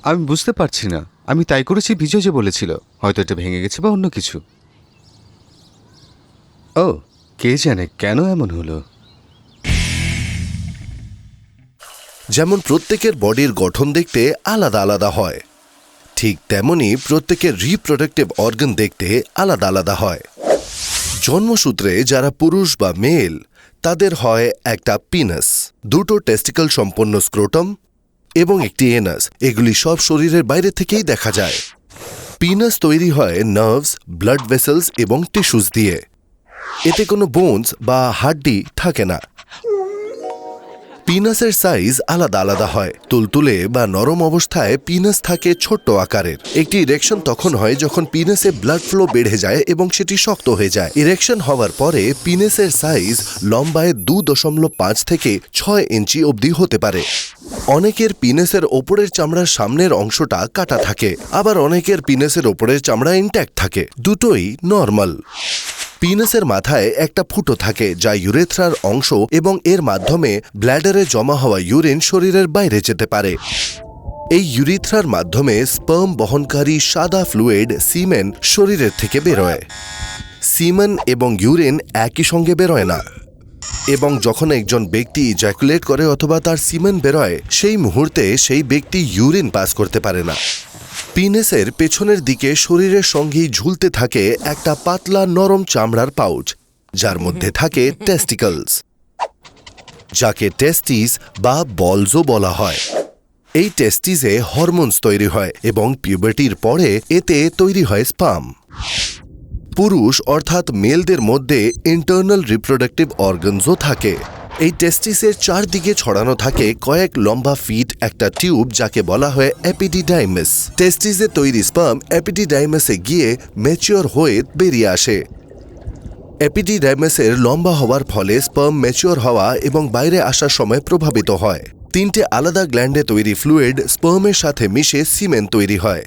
আমি বুঝতে পারছি না। আমি তাই করেছি, বিজয় যে বলেছিল। হয়তো এটা ভেঙে গেছে বা অন্য কিছু। ও, কে জানে কেন এমন হলো। যেমন প্রত্যেকের বডির গঠন দেখতে আলাদা আলাদা হয়, ঠিক তেমনি প্রত্যেকের রিপ্রোডাক্টিভ অর্গান দেখতে আলাদা আলাদা হয়। জন্মসূত্রে যারা পুরুষ বা মেল, তাদের হয় একটা পিনাস, দুটো টেস্টিকল সম্পন্ন স্ক্রোটাম এবং একটি এনাস। এগুলি সব শরীরের বাইরে থেকেই দেখা যায়। পিনাস তৈরি হয় নার্ভস, ব্লাড ভেসেলস এবং টিস্যুস দিয়ে। এতে কোনো বোনস বা হাড্ডি থাকে না। পিনাসের সাইজ আলাদা আলাদা হয়। তুলতুলে বা নরম অবস্থায় পিনাস থাকে ছোট্ট আকারের। একটি ইরেকশন তখন হয় যখন পিনাসে ব্লাড ফ্লো বেড়ে যায় এবং সেটি শক্ত হয়ে যায়। ইরেকশন হওয়ার পরে পিনাসের সাইজ লম্বায় 2.5 থেকে 6 ইঞ্চি অবধি হতে পারে। অনেকের পিনাসের ওপরের চামড়ার সামনের অংশটা কাটা থাকে, আবার অনেকের পিনাসের ওপরের চামড়া ইনট্যাক্ট থাকে। দুটোই নর্মাল। পিনাসের মাথায় একটা ফুটো থাকে যা ইউরেথ্রার অংশ এবং এর মাধ্যমে ব্ল্যাডারে জমা হওয়া ইউরিন শরীরের বাইরে যেতে পারে। এই ইউরিথ্রার মাধ্যমে স্পার্ম বহনকারী সাদা ফ্লুইড সিমেন শরীরের থেকে বেরোয়। সিমেন এবং ইউরিন একই সঙ্গে বেরোয় না, এবং যখন একজন ব্যক্তি ইজ্যাকুলেট করে অথবা তার সিমেন বেরোয়, সেই মুহূর্তে সেই ব্যক্তি ইউরিন পাস করতে পারে না। পিনেসের পেছনের দিকে শরীরের সঙ্গেই ঝুলতে থাকে একটা পাতলা নরম চামড়ার পাউচ, যার মধ্যে থাকে টেস্টিকলস, যাকে টেস্টিস বা বলজও বলা হয়। এই টেস্টিসে হরমোনস তৈরি হয় এবং পিউবার্টির পরে এতে তৈরি হয় স্পার্ম। পুরুষ অর্থাৎ মেলদের মধ্যে ইন্টারনাল রিপ্রোডাক্টিভ অর্গানসও থাকে। এই টেস্টিসের চারদিকে ছড়ানো থাকে কয়েক লম্বা ফিট একটা টিউব, যাকে বলা হয় এপিডিডাইমাস। টেস্টিসে তৈরি স্পার্ম এপিডিডাইমাসে গিয়ে ম্যাচিওর হয়ে বেরিয়ে আসে। এপিডিডাইমাসের লম্বা হওয়ার ফলে স্পার্ম ম্যাচিওর হওয়া এবং বাইরে আসার সময় প্রভাবিত হয়। 3টে আলাদা গ্ল্যান্ডে তৈরি ফ্লুইড স্পার্মের সাথে মিশে সিমেন তৈরি হয়,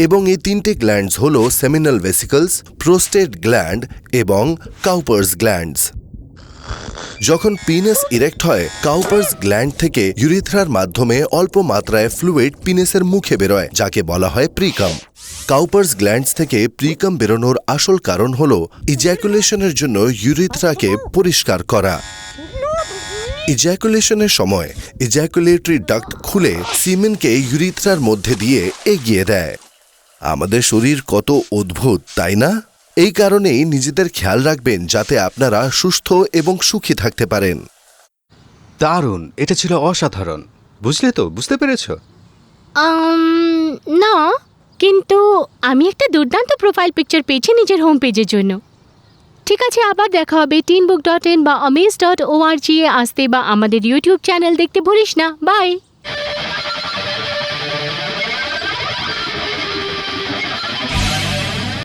এবং এই 3টে গ্ল্যান্ডস হল সেমিনাল ভেসিকলস, প্রোস্টেট গ্ল্যান্ড এবং কাউপার্স গ্ল্যান্ডস। যখন পিনাস ইরেক্ট হয়, কাউপার্স গ্ল্যান্ড থেকে ইউরিথ্রার মাধ্যমে অল্প মাত্রায় ফ্লুইড পিনাসের মুখে বেরোয়, যাকে বলা হয় প্রিকাম। কাউপার্স গ্ল্যান্ডস থেকে প্রিকাম বেরোনোর আসল কারণ হল ইজ্যাকুলেশনের জন্য ইউরিথ্রাকে পরিষ্কার করা। ইজ্যাকুলেশনের সময় ইজ্যাকুলেটরি ডাক্ট খুলে সিমেনকে ইউরিথ্রার মধ্যে দিয়ে এগিয়ে দেয়। আমাদের শরীর কত অদ্ভুত, তাই না? এই কারণেই নিজেদের খেয়াল রাখবেন যাতে আপনারা সুস্থ এবং সুখী থাকতে পারেন। দারুণ, এটা ছিল অসাধারণ। বুঝলে তো? বুঝতে পেরেছ? না, কিন্তু আমি একটা দুর্দান্ত প্রোফাইল পিকচার পেয়েছি নিজের হোম পেজের জন্য। ঠিক আছে, আবার দেখা হবে। teenbook.in বা amaze.org এ আসতে বা আমাদের ইউটিউব চ্যানেল দেখতে ভুলিস না। বাই।